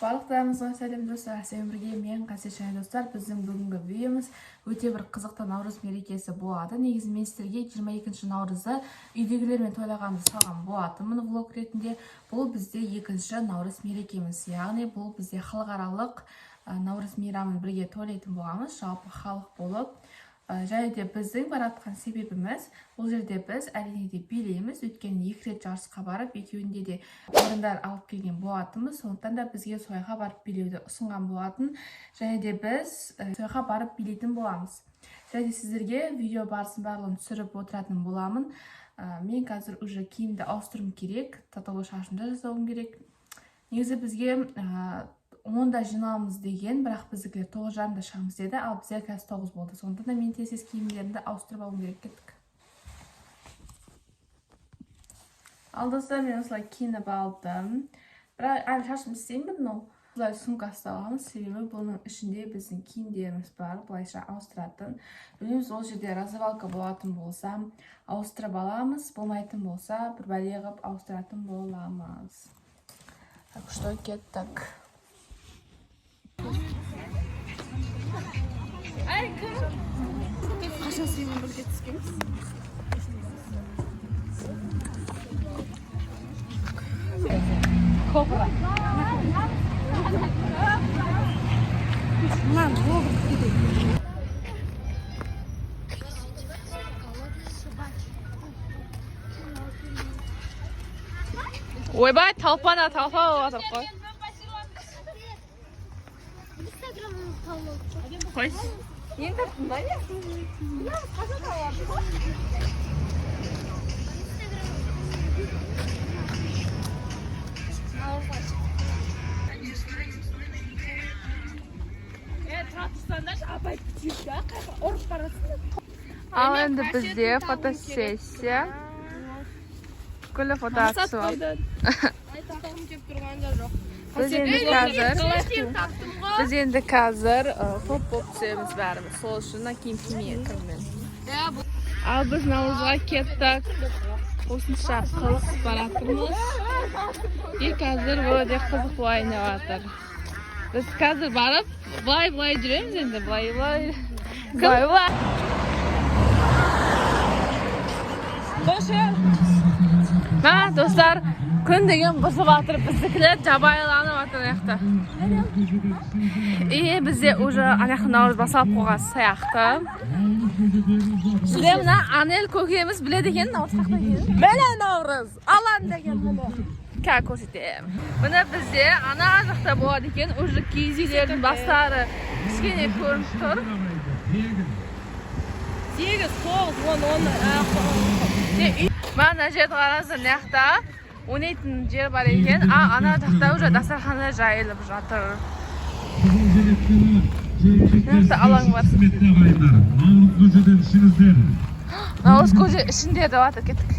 Барлықтарыңызға сәлем достар, сәлем бірге мен Қасешай достар. Біздің бүгінгі видеомыз өте бір қызықты наурыз мерекесі болады. Негізі мен сіздерге 22 наурызды үйдегілермен тойлағанды салған болатынмын влог ретінде. Бұл бізде екінші наурыз мерекеміз, яғни бұл бізде халықаралық наурыз мейрамын бірге тойлайтын боламыз, жалпы халық болып. Және де біздің баратқан себебіміз, бұл жерде біз әрине де билейміз, өйткені 2 рет жарысқа барып, екеуінде де орындар алып келген болатынбыз. Сондықтан да бізге сойға барып билеуді ұсынған болатын, және де біз сойға барып билейтін боламыз. Және де сіздерге видео барысын барлығын түсіріп отыратын боламын. Мен қазір уже киімді ауыстыруым керек, татуаж шашымды жасауым керек. Негізі бізге 10-да жиналамыз деген, бірақ біздікілер 9:30-да шығамыз деді, ал бізге қазір 9 болды. Сондықтан да мен тез киімдерімді ауыстырып алуым керек, кеттік. Ал достар, мен осылай киініп алдым. Бірақ әлі шашым істеймін, но бұлай сумка ұстағанбыз, себебі бұның ішінде біздің киімдеріміз бар, бұлайша ауыстыратын. Білеміз, ол жерде разовалка болатын болса, ауыстырып аламыз, болмайтын болса, бір бәле қылып ауыстыратын боламыз. Так что кеттік. Қашан сенің бірге түскенбіз? Кобра. Ойбай, талпана жатыр қой. Қойш. Ең таптың ба не? Қашан қалады? Ал енді бізде фотосессия. Күлі фото атысы бар. Біз енді қазір топ түсеміз бәріміз. Сол үшін киім кимейін кіммен. Ал біз наурызға кеттік. Осынша қыз баратырмыз. И қазір өте қызық ойнап жатыр. Біз қазір барып, былай жүреміз енді, былай. Достар, күн деген бұзып атыр, біздікілер жабайланып атыр аяқта. И бізде уже аяқта наурыз басалып қойған саяқты. Жүре мұна Анел көкеміз біледі екен, наурыз қақта екен. Мәлі наурыз, алан деген мұны. Кәл көрсетем. Мұны бізде ана жақта болады екен, уже киіз үйлердің бастары кішкене көрініп тұр. 8, 9, 10, Мана жерді қарасыр нәқта 12 жер бар екен, ана жақта уже дастарханда жайылып жатыр. Нәқта алаң бар. Наурыз көже ішінде де батыр, кеттік.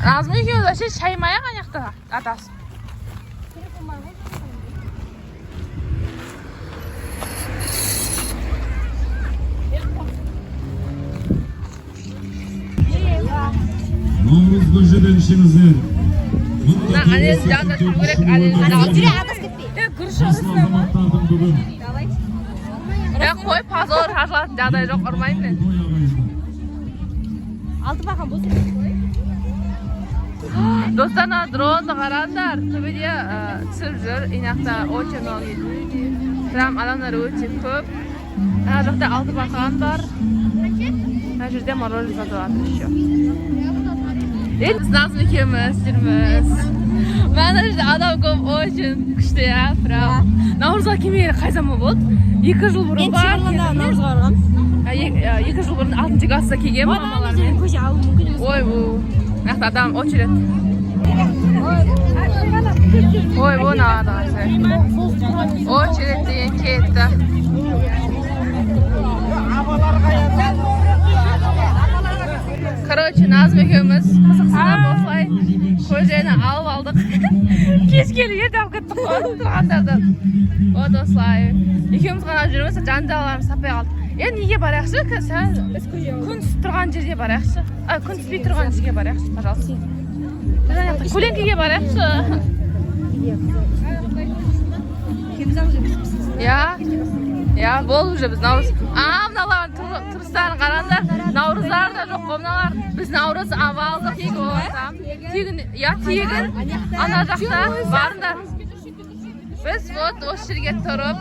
Назым екеуі де шаймаяқ анаяқта атасы. Navruz köşeden işinizin. Anez canlı çöpürek anezini aldı. Koy pazar harcatın жағдай жоқ ұрмайын мен. Алты бақан болсын. Достарына дронды қараңдар. Төбеде түсіп жүр. Инақта өте много люди. Прям адамдар өте көп. Ана жақта 6 бақан бар. Ана жерде мороженое сатып жатыр еще. Біз Назым екеуміз жүрміз. Мана жерде адам көп, очень күшті, я, прям. Наурызға келмегелі қай заман болды? 2 жыл бұрын ба? Мен Чеморланда наурызға барғам. 2 жыл бұрын 6 класста келген мамалармен. Көже алу мүмкін емес. Ой, бұл. Нақты адам очеред. Ой, бұл нағады қасы. Очеред деген кетті. Короче, Назым екеуміз қызықсынап осылай көжені алып алдық. Кеш келуге тап кеттік қой тұрғандардан. Вот осылай. Екеуміз ғана жүрміз, жанжаларымыз таппай қалдық. Енді неге барайықшы? Күн түсіп тұрған жерге барайықшы. Күн түспей тұрған жерге барайықшы, пожалуйста. Коленкеге барайықшы. Ya болды уже біз наурыз. Мыналар тұрыстарын қараңдар. Наурыздар да жоқ мыналар. Біз наурыз авалдық тегін болсам. Тегін ана жақта барыңдар. Biz осы жерге тұрып,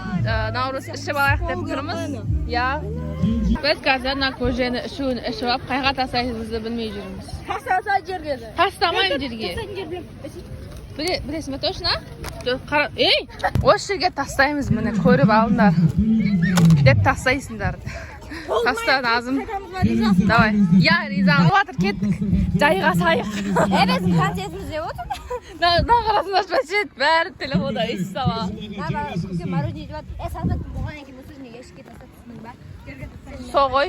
наурыз ішіп алайық деп тұрмыз. Біз қазір көжені ішуін ішіп алып, қайға тастаймызды білмей жүрміз. Тастаса жерге. Тастамайым жерге. Білесің бе точно? Осы жерге тастаймыз, міне көріп алыңдар. Деп тастайсыңдар. Таста назым. Давай. Ризамын. Батыр кеттік. Жайға сайық. Біздің концертіміз деп отыр. Нағарасында шпашет бәрі телефонда ес сала. Соғой.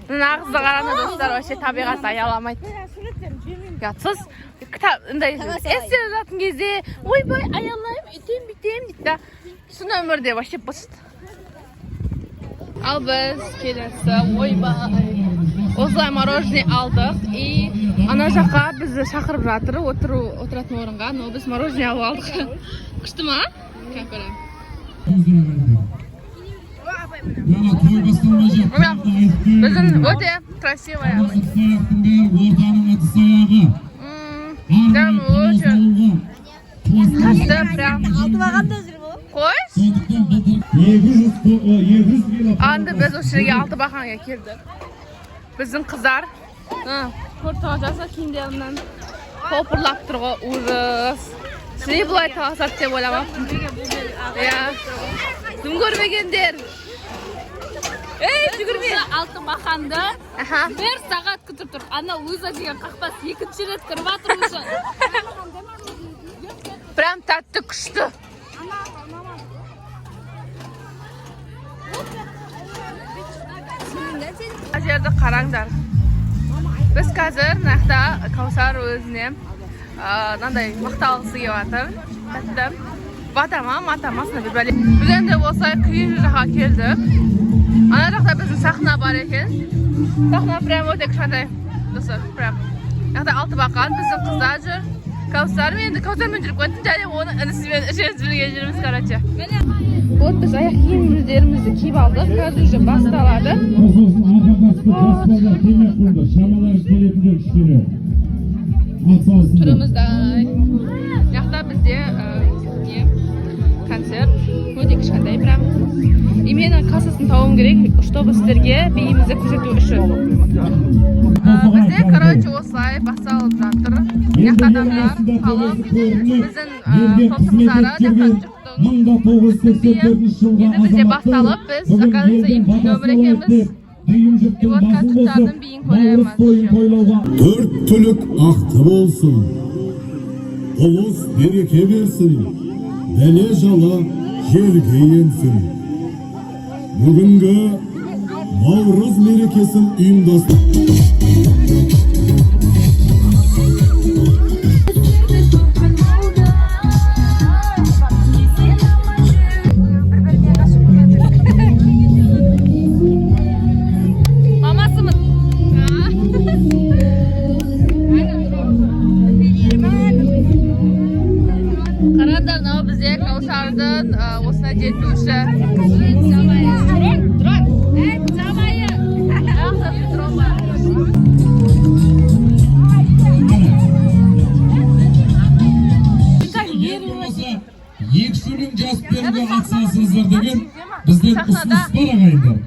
Нағызды қараны достар, вообще табиғатты аяламайды. Сіз эссе жазатын кезде ойбай аялайым, үйтем, бүйтем дейді. Сұн өмірде вообще бұст. Ал біз келесі ойбай. Осылай мороженое алдық. И ана жаққа бізді шақырып жатыр, отыратын орынға. Но біз мороженое алып алдық. Күшті ма? Біздің өте красивая. Прям өте. Күшті прям. Қойш? Анды біз осы жерге алты бақанға келдік. Біздің қыздар көртіға жаса киімдерімнен топырлап тұрғы ужас. Сізде бұлай таласады деп ойламаппын. Дым көрмегендер. Жүгірме. Алты бақанды бір сағат күтіп тұр. Ана Луиза деген қақпас екінші рет кіріп атыр уже. Прям тәтті күшті. Жерді қараңдар. Біз қазір нақта Каусар өзіне мақталғысы келіп жатыр. Тәтті. Батама, матамасына бір бәле. Біз енді болса күйі жаққа келдік. Ана жақта біздің сахна бар екен. Сахна прям өте кішкентай. Достар, прям. Нақта алты бақан біздің қыздар жүр. Каусармен жүріп көттім, және оның інісімен үшеміз бірге жүрміз, короче. Вот біз аяқ киімдерімізді киіп алдық, қазір уже басталады. Тұрымыздай. Яқта бізде концерт, өте кішкентай прям. И мен кассасын тауым керек, чтобы сіздерге бейімізді көрсету үшін. Бізде, короче, осылай басталып жатыр. Яқта адамдар қалып, біздің топтымыздары жақтан Енді бізде басталып, біз оказывается нөмір екенбіз. И вот концерттардың бейін көреміз. Төрт түлік ақты болсын, ұлыс береке берсін, бәле жала жерге енсін. Бүгінгі Наурыз мерекесін ұйымдастырып осына жетуші. Екшінің жас беруге қатысасыздар деген бізден ұсыныс бар ағайындар.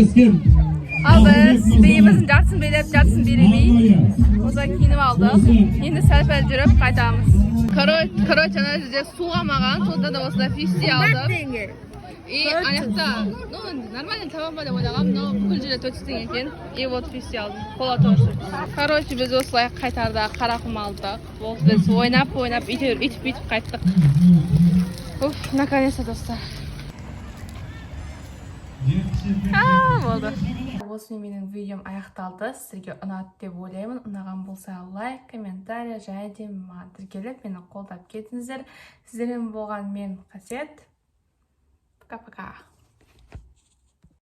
көмектескен Ал біз биіміздің жартысын беріп, жартысын беремей. Осылай киініп алдық. Енді сәл-пәл жүріп қайтамыз. Короче, ана жерде су қалмаған, сонда да осылай фишти алдық. И аяқта, нормально табам ба деп ойлағам, но бүкіл жерде 400 теңге екен. И вот фишти алдым. Кола тоже. Короче, біз осылай қайтарда Қарақұм алдық. Болды, біз ойнап, үйтіп қайттық. Уф, наконец-то достар. Болды. Осымен менің видеом аяқталды. Сіздерге ұнады деп ойлаймын. Ұнаған болса лайк, комментарий және де маған тіркеліп мені қолдап кетіңіздер. Сіздермен болған мен Қасет. Пока-пока.